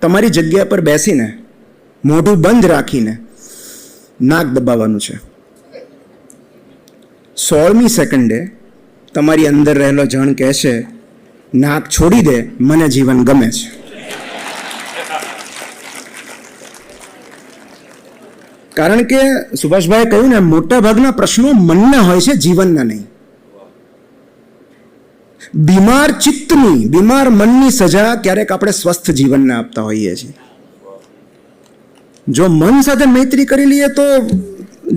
તમારી જગ્યા પર બેસીને મોઢું બંધ રાખીને નાક દબાવવાનું છે. 16મી સેકન્ડે તમારી અંદર રહેલો જણ કહેશે, નાક છોડી દે, મને જીવન ગમે છે. કારણ કે સુભાષભાઈએ કહ્યું ને, મોટા ભાગના પ્રશ્નો મનના હોય છે, જીવનના નહીં. બીમાર ચિત્તની, બીમાર મનની સજા ક્યારેક આપણે સ્વસ્થ જીવનને આપતા હોઈએ છીએ. જો મન સાથે મૈત્રી કરી લઈએ તો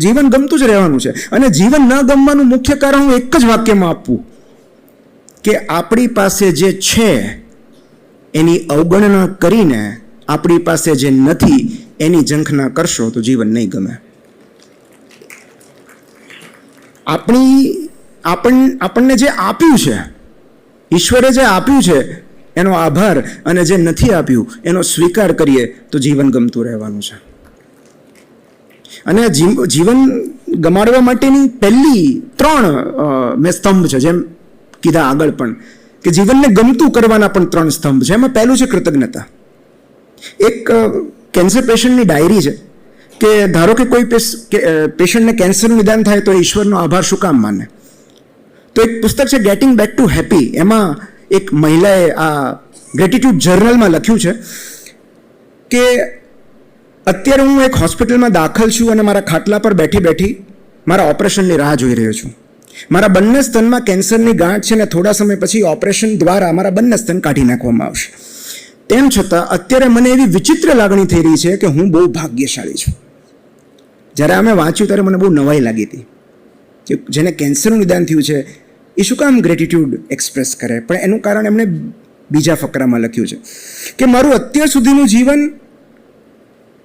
જીવન ગમતું જ રહેવાનું છે. અને જીવન ન ગમવાનું મુખ્ય કારણ હું એક જ વાક્યમાં આપું કે આપણી પાસે જે છે એની અવગણના કરીને આપણી પાસે જે નથી એની ઝંખના કરશો તો જીવન નહીં ગમે. આપણને જે આપ્યું છે, ઈશ્વરે જે આપ્યું છે એનો આભાર, અને જે નથી આપ્યું એનો સ્વીકાર કરીએ તો જીવન ગમતું રહેવાનું છે. અને જીવન ગમાડવા માટેની પહેલી 3 મેં સ્તંભ છે, જેમ કીધા આગળ પણ, કે જીવનને ગમતું કરવાના પણ 3 સ્તંભ છે. એમાં પહેલું છે કૃતજ્ઞતા. એક કેન્સર પેશન્ટની ડાયરી છે કે ધારો કે કોઈ પેશન્ટને કેન્સરનું નિદાન થાય તો ઈશ્વરનો આભાર શું કામ માને. તો એક પુસ્તક છે ગેટિંગ બેક ટુ હેપી, એમાં એક મહિલાએ આ ગ્રેટિટ્યૂડ જર્નલમાં લખ્યું છે કે અત્યારે હું એક હોસ્પિટલમાં દાખલ છું અને મારા ખાટલા પર બેઠી બેઠી મારા ઓપરેશનની રાહ જોઈ રહ્યો છું. મારા બંને સ્તનમાં કેન્સરની ગાંઠ છે ને થોડા સમય પછી ઓપરેશન દ્વારા મારા બંને સ્તન કાઢી નાખવામાં આવશે. તેમ છતાં અત્યારે મને એવી વિચિત્ર લાગણી થઈ રહી છે કે હું બહુ ભાગ્યશાળી છું. જ્યારે અમે વાંચ્યું ત્યારે મને બહુ નવાઈ લાગી હતી કે જેને કેન્સરનું નિદાન થયું છે એ શું કામ ગ્રેટિટ્યૂડ એક્સપ્રેસ કરે. પણ એનું કારણ એમણે બીજા ફકરામાં લખ્યું છે કે મારું અત્યાર સુધીનું જીવન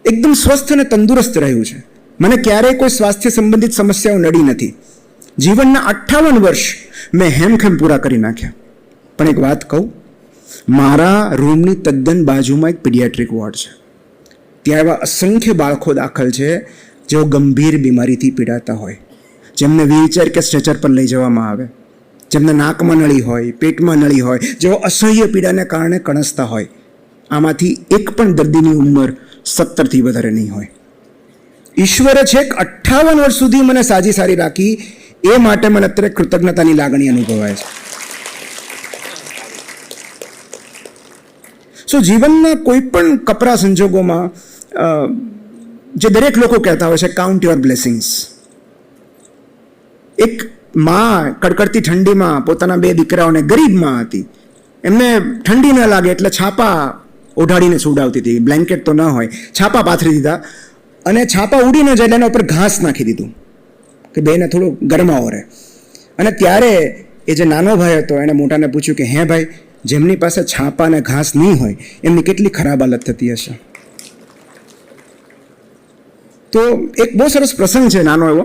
એકદમ સ્વસ્થ અને તંદુરસ્ત રહ્યું છે. મને ક્યારેય કોઈ સ્વાસ્થ્ય સંબંધિત સમસ્યાઓ નડી નથી. જીવનના 58 વર્ષ મેં હેમખેમ પૂરા કરી નાખ્યા. પણ એક વાત કહું, મારા રૂમની તદ્દન બાજુમાં એક પીડિયાટ્રિક વોર્ડ છે. ત્યાં એવા અસંખ્ય બાળકો દાખલ છે જેઓ ગંભીર બીમારીથી પીડાતા હોય, જેમને વ્હીલચેર કે સ્ટ્રેચર પર લઈ જવામાં આવે, જેમને નાકમાં નળી હોય, પેટમાં નળી હોય, જેઓ અસહ્ય પીડાને કારણે કણસતા હોય. આમાંથી એક પણ દર્દીની ઉંમર 17થી વધારે નહીં હોય. ઈશ્વરે છેક 58 વર્ષ સુધી મને સારી રાખી. એ માટે મને અત્યારે કૃતજ્ઞતાની લાગણી અનુભવાય છે. સો જીવનના કોઈ પણ કપરા સંજોગોમાં જે દરેક લોકો કહેતા હોય છે, કાઉન્ટ યોર બ્લેસિંગ્સ. એક માં કડકડતી ઠંડીમાં પોતાના 2 દીકરાઓને, ગરીબ માં હતી, એમને ઠંડી ન લાગે એટલે છાપા ઓઢાડીને સુવડાવતી હતી. બ્લેન્કેટ તો ન હોય, છાપા પાથરી દીધા અને છાપા ઉડી ન જાય એના ઉપર ઘાસ નાખી દીધું કે બેને થોડું ગરમાવો રહે. અને ત્યારે એ જે નાનો ભાઈ હતો એણે મોટાને પૂછ્યું કે હે ભાઈ, જેમની પાસે છાપા અને ઘાસ નહીં હોય એમની કેટલી ખરાબ હાલત થતી હશે. તો એક બહુ સરસ પ્રસંગ છે નાનો એવો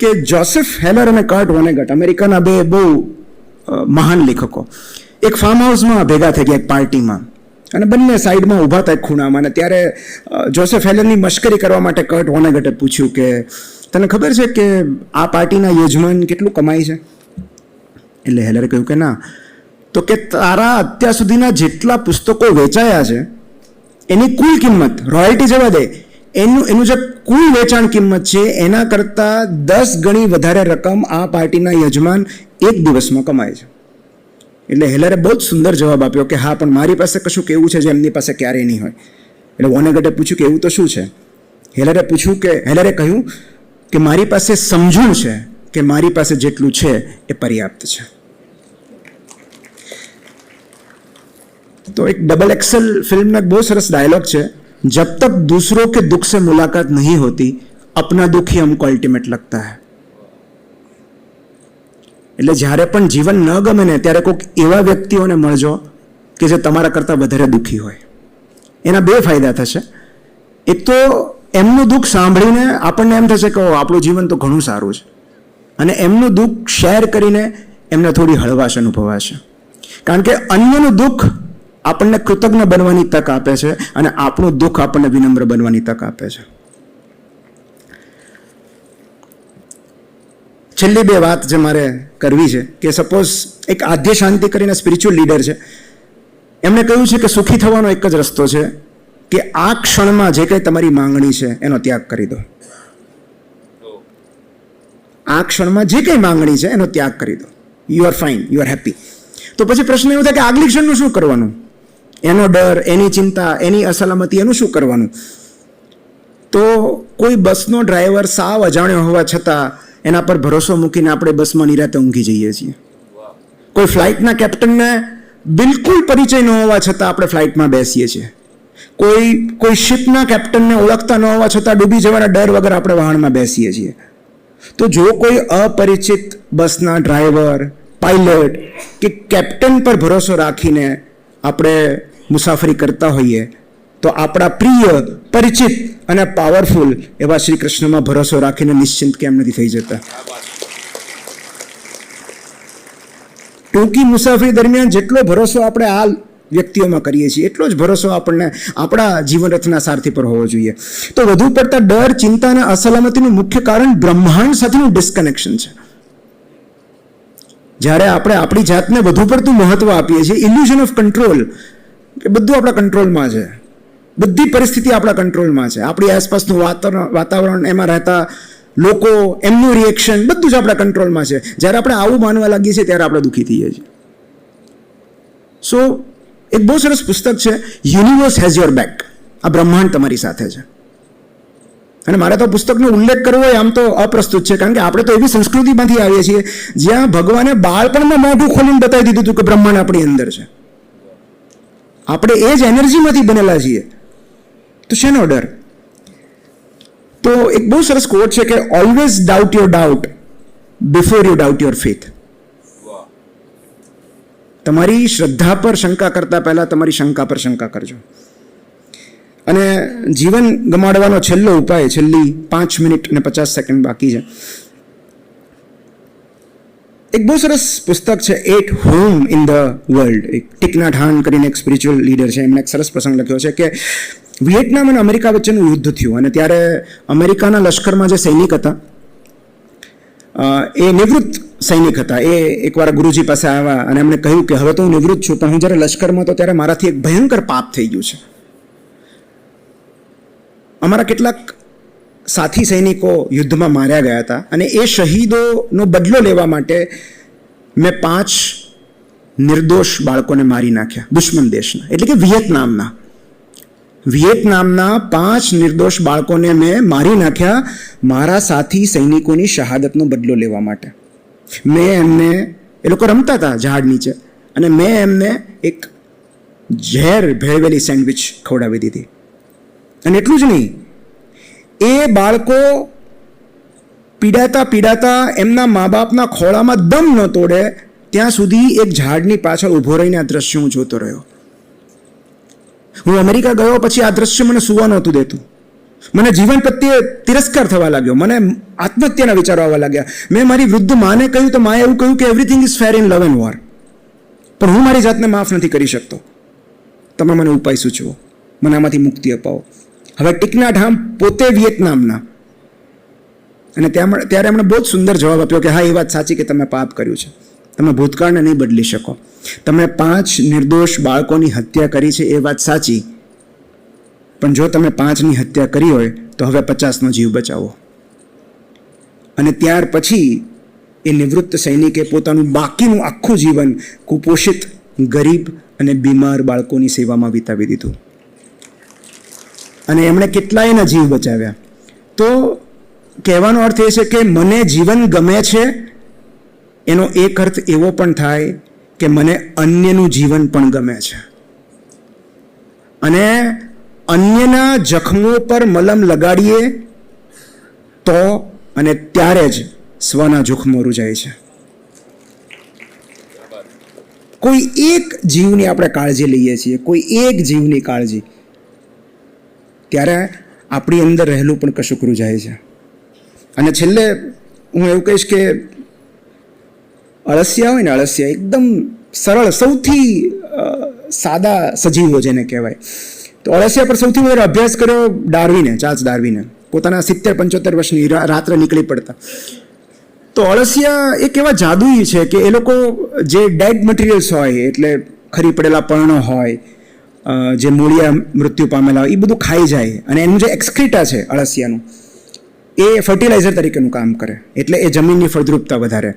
કે જોસેફ હેલર અને કર્ટ વોનેગટ, અમેરિકાના 2 બહુ મહાન લેખકો, એક ફાર્મ હાઉસમાં ભેગા થઈ ગયા એક પાર્ટીમાં, અને બંને સાઈડમાં ઊભા હતા એક ખૂણામાં. અને ત્યારે જોસેફ હેલરની મશ્કરી કરવા માટે કર્ટ વોનેગટે પૂછ્યું કે તને ખબર છે કે આ પાર્ટીના યજમાન કેટલું કમાય છે? એટલે હેલરે કહ્યું કે ના. તો કે તારા અત્યાર સુધીના જેટલા પુસ્તકો વેચાયા છે એની કુલ કિંમત, રોયલ્ટી જવા દે, એનું જે કુલ વેચાણ કિંમત છે એના કરતાં 10 ગણી વધારે રકમ આ પાર્ટીના યજમાન એક દિવસમાં કમાય છે. એટલે હેલરે બહુ જ સુંદર જવાબ આપ્યો કે હા, પણ મારી પાસે કશું કેવું છે જે એમની પાસે ક્યારેય નહીં હોય. એટલે વોનેગટે પૂછ્યું કે એવું તો શું છે? હેલરે કહ્યું કે મારી પાસે સમજણ છે કે મારી પાસે જેટલું છે એ પર્યાપ્ત છે. તો એક ડબલ એક્સેલ ફિલ્મનો એક બહુ સરસ ડાયલોગ છે, જબ તક दूसरों के दुख से मुलाकात नहीं होती अपना दुख ही हमको अल्टीमेट लगता है. એટલે જ્યારે પણ જીવન ન ગમે ને ત્યારે કોઈક એવા વ્યક્તિઓને મળજો કે જે તમારા કરતાં વધારે દુઃખી હોય. એના 2 ફાયદા થશે. એક તો એમનું દુઃખ સાંભળીને આપણને એમ થશે કે આપણું જીવન તો ઘણું સારું છે, અને એમનું દુઃખ શેર કરીને એમને થોડી હળવાશ અનુભવાશે. કારણ કે અન્યનું દુઃખ આપણને કૃતજ્ઞ બનવાની તક આપે છે અને આપણું દુઃખ આપણને વિનમ્ર બનવાની તક આપે છે. છેલ્લી 2 વાત જે મારે કરવી છે કે સપોઝ એક આદ્ય શાંતિ કરીને સ્પિરિચ્યુઅલ લીડર છે, એમણે કહ્યું છે કે સુખી થવાનો એક જ રસ્તો છે કે આ ક્ષણમાં જે કંઈ તમારી માંગણી છે એનો ત્યાગ કરી દો. આ ક્ષણમાં જે કંઈ માંગણી છે એનો ત્યાગ કરી દો. You are fine, you are happy. તો પછી પ્રશ્ન એવો થાય કે આગલી ક્ષણનું શું કરવાનું? એનો ડર, એની ચિંતા, એની અસલામતી, એનું શું કરવાનું? તો કોઈ બસનો ડ્રાઈવર સાવ અજાણ્યો હોવા છતાં એના પર ભરોસો મૂકીને આપણે બસમાં નિરાતે ઊંઘી જઈએ છીએ. કોઈ ફ્લાઇટના કેપ્ટનને બિલકુલ પરિચય ન હોવા છતાં આપણે ફ્લાઇટમાં બેસીએ છીએ. કોઈ શિપના કેપ્ટનને ઓળખતા ન હોવા છતાં ડૂબી જવાના ડર વગર આપણે વાહનમાં બેસીએ છીએ. તો જો કોઈ અપરિચિત બસના ડ્રાઈવર, પાયલટ કે કેપ્ટન પર ભરોસો રાખીને આપણે મુસાફરી કરતા હોઈએ તો આપણા પ્રિય, પરિચિત અને પાવરફુલ એવા શ્રી કૃષ્ણમાં ભરોસો રાખીને નિશ્ચિંત કેમ નથી થઈ જતા? ટૂંકી મુસાફરી દરમિયાન જેટલો ભરોસો આપણે આ વ્યક્તિઓમાં કરીએ છીએ એટલો જ ભરોસો આપણને આપણા જીવનરથના સારથી પર હોવો જોઈએ. તો વધુ પડતા ડર, ચિંતા અને અસલામતીનું મુખ્ય કારણ બ્રહ્માંડ સાથેનું ડિસ્કનેક્શન છે. જ્યારે આપણે આપણી જાતને વધુ પડતું મહત્વ આપીએ છીએ, ઇલ્યુઝન ઓફ કંટ્રોલ, કે બધું આપણા કંટ્રોલમાં છે, બધી પરિસ્થિતિ આપણા કંટ્રોલમાં છે, આપણી આસપાસનું વાતાવરણ, એમાં રહેતા લોકો, એમનું રિએક્શન બધું જ આપણા કંટ્રોલમાં છે. જ્યારે આપણે આવું માનવા લાગીએ છીએ ત્યારે આપણે દુઃખી થઈએ છીએ. સો એક બહુ સરસ પુસ્તક છે, યુનિવર્સ હેઝ યોર બેક. આ બ્રહ્માંડ તમારી સાથે છે. અને મારે તો પુસ્તકનો ઉલ્લેખ કરવો હોય આમ તો અપ્રસ્તુત છે, કારણ કે આપણે તો એવી સંસ્કૃતિમાંથી આવીએ છીએ જ્યાં ભગવાને બાળપણમાં મોઢું ખોલીને બતાવી દીધું હતું કે બ્રહ્માંડ આપણી અંદર છે. આપણે એ જ એનર્જીમાંથી બનેલા છીએ. તો શેનો ડર? તો એક બહુ સરસ કોટ છે કે always doubt your doubt before you doubt your faith. તમારી શ્રદ્ધા પર શંકા કરતા પહેલા તમારી શંકા પર શંકા કરજો. અને જીવન ગમાડવાનો છેલ્લો ઉપાય, છેલ્લી 5 મિનિટ અને 50 સેકન્ડ બાકી છે. એક બહુ સરસ પુસ્તક છે, at home in the world. એક ટીક નાટ હાન કરીને એક સ્પિરિચ્યુઅલ લીડર છે, એમણે એક સરસ પ્રસંગ લખ્યો છે કે વિયેટનામ અને અમેરિકા વચ્ચેનું યુદ્ધ થયું અને ત્યારે અમેરિકાના લશ્કરમાં જે સૈનિક હતા એ નિવૃત્ત સૈનિક હતા. એ એકવાર ગુરુજી પાસે આવ્યા અને એમણે કહ્યું કે હવે તો હું નિવૃત્ત છું, પણ હું જ્યારે લશ્કરમાં હતો ત્યારે મારાથી એક ભયંકર પાપ થઈ ગયું છે. અમારા કેટલાક સાથી સૈનિકો યુદ્ધમાં માર્યા ગયા હતા અને એ શહીદોનો બદલો લેવા માટે મેં 5 નિર્દોષ બાળકોને મારી નાખ્યા, દુશ્મન દેશના, એટલે કે વિયેતનામના 5 નિર્દોષ બાળકોને મેં મારી નાખ્યા મારા સાથી સૈનિકોની શહાદતનો બદલો લેવા માટે. મેં એમને, એ લોકો રમતા હતા ઝાડ નીચે, અને મેં એમને એક ઝેર ભેળવેલી સેન્ડવિચ ખવડાવી દીધી. અને એટલું જ નહીં, એ બાળકો પીડાતા એમના મા બાપના ખોળામાં દમ ન તોડે ત્યાં સુધી એક ઝાડની પાછળ ઊભો રહીને આ દ્રશ્ય હું જોતો રહ્યો. હું અમેરિકા ગયો પછી આ દ્રશ્ય મને સુવા નહોતું દેતું. મને જીવન પ્રત્યે તિરસ્કાર થવા લાગ્યો, મને આત્મહત્યાના વિચારો આવવા લાગ્યા. મેં મારી વૃદ્ધ માને કહ્યું તો માએ એવું કહ્યું કે everything is fair in love and war. પણ હું મારી જાતને માફ નથી કરી શકતો. તમે મને ઉપાય સૂચવો, મને આમાંથી મુક્તિ અપાવો. હવે ટીક નાટ હાન પોતે વિયેતનામના, અને ત્યારે એમણે બહુ જ સુંદર જવાબ આપ્યો કે હા, એ વાત સાચી કે તમે પાપ કર્યું છે, તમે ભૂતકાળને નહીં બદલી શકો, તમે 5 નિર્દોષ બાળકોની હત્યા કરી છે એ વાત સાચી, પણ જો તમે 5ની હત્યા કરી હોય તો હવે 50નો જીવ બચાવો. અને ત્યાર પછી એ નિવૃત્ત સૈનિકે પોતાનું બાકીનું આખું જીવન કુપોષિત, ગરીબ અને બીમાર બાળકોની સેવામાં વિતાવી દીધું. અને એમણે કેટલાયના જીવ બચાવ્યા. તો કહેવાનો અર્થ એ છે કે મને જીવન ગમે છે એનો એક અર્થ એવો પણ થાય કે મને અન્યનું જીવન પણ ગમે છે. અને અન્યના જખમો પર મલમ લગાડીએ તો અને ત્યારે જ સ્વના જોખમો રૂજાય છે. કોઈ એક જીવની આપણે કાળજી લઈએ છીએ, કોઈ એક જીવની કાળજી, ત્યારે આપણી અંદર રહેલું પણ કશુંક રૂજાય છે. અને છેલ્લે હું એવું કહીશ કે અળસિયા હોય ને, અળસિયા એકદમ સરળ, સૌથી સાદા સજીવો જેને કહેવાય, તો અળસિયા પર સૌથી વધારે અભ્યાસ કર્યો ડાર્વિને, ચાર્લ્સ ડાર્વિને. પોતાના 70-75 વર્ષની રાત્રે નીકળી પડતા. તો અળસિયા એક એવા જાદુઈ છે કે એ લોકો જે ડેડ મટીરિયલ્સ હોય, એટલે ખરી પડેલા પર્ણો હોય, જે મૂળિયા મૃત્યુ પામેલા હોય એ બધું ખાઈ જાય અને એનું જે એક્સક્રીટા છે અળસિયાનું એ ફર્ટિલાઇઝર તરીકેનું કામ કરે, એટલે એ જમીનની ફળદ્રુપતા વધારે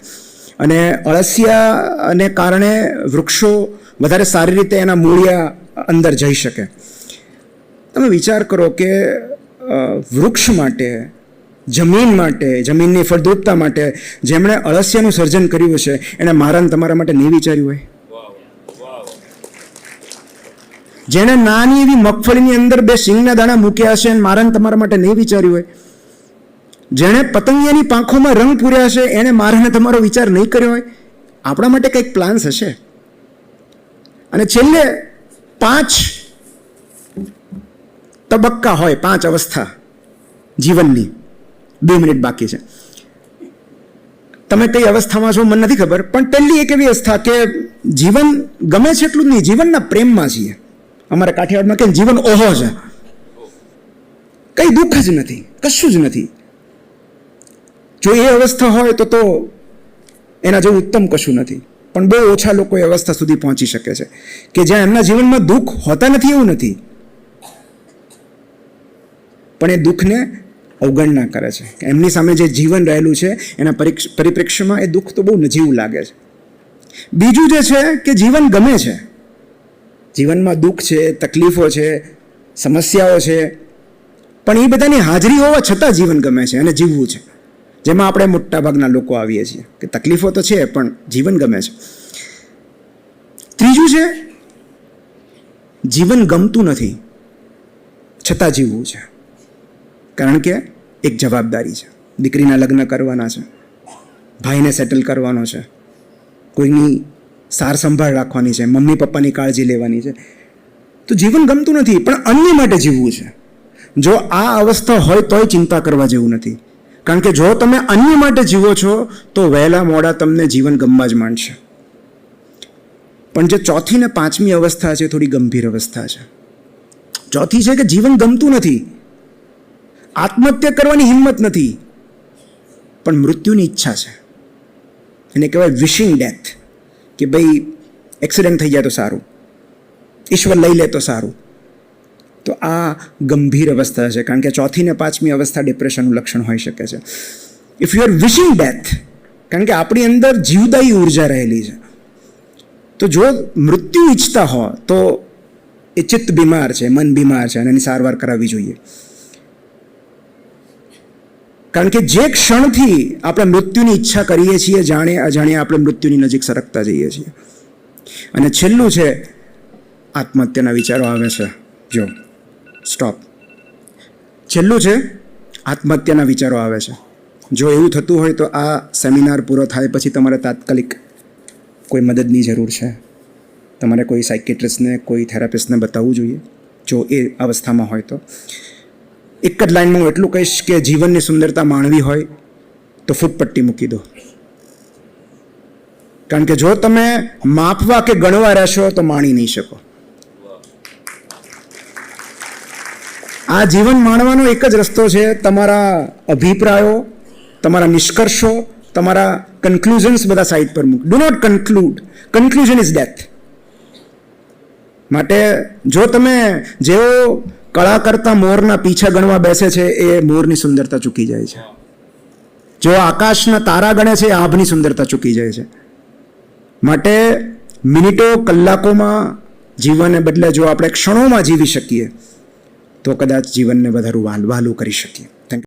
અને અળસિયાને કારણે વૃક્ષો વધારે સારી રીતે એના મૂળિયા અંદર જઈ શકે. તમે વિચાર કરો કે વૃક્ષ માટે, જમીન માટે, જમીનની ફળદ્રુપતા માટે જેમણે અળસિયાનું સર્જન કર્યું છે એણે મારા તમારા માટે નહીં વિચાર્યું હોય? જેણે નાની એવી મગફળીની અંદર 2 સિંગના દાણા મૂક્યા હશે અને મારા તમારા માટે નહીં વિચાર્યું હોય? જેણે પતંગિયાની પાંખોમાં રંગ પૂર્યા હશે એણે મારાને તમારો વિચાર નહીં કર્યો હોય? આપણા માટે કંઈક પ્લાન્સ હશે. અને છેલ્લે 5 તબક્કા હોય, 5 અવસ્થા જીવનની. 2 મિનિટ બાકી છે. તમે કઈ અવસ્થામાં છો મને નથી ખબર, પણ પહેલી એક એવી અવસ્થા કે જીવન ગમે છે એટલું જ નહીં, જીવનના પ્રેમમાં છીએ. અમારા કાઠિયાવાડમાં કે જીવન ઓહો છે, કઈ દુઃખ જ નથી, કશું જ નથી. જો એ અવસ્થા હોય તો એના જેવું ઉત્તમ કશું નથી. પણ બહુ ઓછા લોકો એ અવસ્થા સુધી પહોંચી શકે છે કે જ્યાં એમના જીવનમાં દુઃખ હોતા નથી એવું નથી, પણ એ દુઃખને અવગણના કરે છે. એમની સામે જે જીવન રહેલું છે એના પરિપ્રેક્ષ્યમાં એ દુઃખ તો બહુ નજીવું લાગે છે. બીજું જે છે કે જીવન ગમે છે, જીવનમાં દુઃખ છે, તકલીફો છે, સમસ્યાઓ છે, પણ એ બધાની હાજરી હોવા છતાં જીવન ગમે છે અને જીવવું છે, જેમાં આપણે મોટાભાગના લોકો આવીએ છીએ કે તકલીફો તો છે પણ જીવન ગમે છે. ત્રીજું છે જીવન ગમતું નથી છતાં જીવવું છે, કારણ કે એક જવાબદારી છે. દીકરીના લગ્ન કરવાના છે, ભાઈને સેટલ કરવાનો છે, કોઈની સાર સંભાળ રાખવાની છે, મમ્મી પપ્પાની કાળજી લેવાની છે. તો જીવન ગમતું નથી પણ અન્ય માટે જીવવું છે. જો આ અવસ્થા હોય તોય ચિંતા કરવા જેવું નથી, કારણ કે જો તમે અન્ય માટે જીવો છો તો વહેલા મોડા તમને જીવન ગમવા જ માંડશે. પણ જે ચોથી ને 5મી અવસ્થા છે થોડી ગંભીર અવસ્થા છે. ચોથી છે કે જીવન ગમતું નથી, આત્મહત્યા કરવાની હિંમત નથી, પણ મૃત્યુની ઈચ્છા છે. એને કહેવાય વિશિંગ ડેથ, કે ભાઈ એક્સિડન્ટ થઈ જાય તો સારું, ઈશ્વર લઈ લે તો સારું. તો આ ગંભીર અવસ્થા છે, કારણ કે ચોથી ને 5મી અવસ્થા ડિપ્રેશનનું લક્ષણ હોઈ શકે છે. If you are wishing death, કારણ કે આપણી અંદર જીવદાયી ઉર્જા રહેલી છે, તો જો મૃત્યુ ઈચ્છતા હો તો એ ચિત્ત બીમાર છે, મન બીમાર છે અને એની સારવાર કરાવવી જોઈએ. કારણ કે જે ક્ષણથી આપણે મૃત્યુની ઈચ્છા કરીએ છીએ, જાણે અજાણે આપણે મૃત્યુની નજીક સરકતા જઈએ છીએ. અને છેલ્લું છે આત્મહત્યાના વિચારો આવે છે. જો સ્ટોપ, છેલ્લું છે આત્મહત્યાના વિચારો આવે છે. જો એવું થતું હોય તો આ સેમિનાર પૂરો થાય પછી તમારે તાત્કાલિક કોઈ મદદની જરૂર છે, તમારે કોઈ સાયકેટ્રિસ્ટને, કોઈ થેરાપિસ્ટને બતાવવું જોઈએ જો એ અવસ્થામાં હોય તો. એક જ લાઈનમાં હું એટલું કહીશ કે જીવનની સુંદરતા માણવી હોય તો ફૂટપટ્ટી મૂકી દો, કારણ કે જો તમે માપવા કે ગણવા રહેશો તો માણી નહીં શકો. આ જીવન માણવાનો એક જ રસ્તો છે, તમારા અભિપ્રાયો, તમારા નિષ્કર્ષો, તમારા કન્ક્લુઝન્સ બધા સાઈડ પર મૂક. Do not conclude, conclusion is death. માટે જો તમે જેઓ કળા કરતા મોરના પીછા ગણવા બેસે છે એ મોરની સુંદરતા ચૂકી જાય છે. જો આકાશના તારા ગણે છે એ આભની સુંદરતા ચૂકી જાય છે. માટે મિનિટો કલાકોમાં જીવનને બદલે જો આપણે ક્ષણોમાં જીવી શકીએ તો કદાચ જીવનને વધારે વહાલું કરી શકીએ.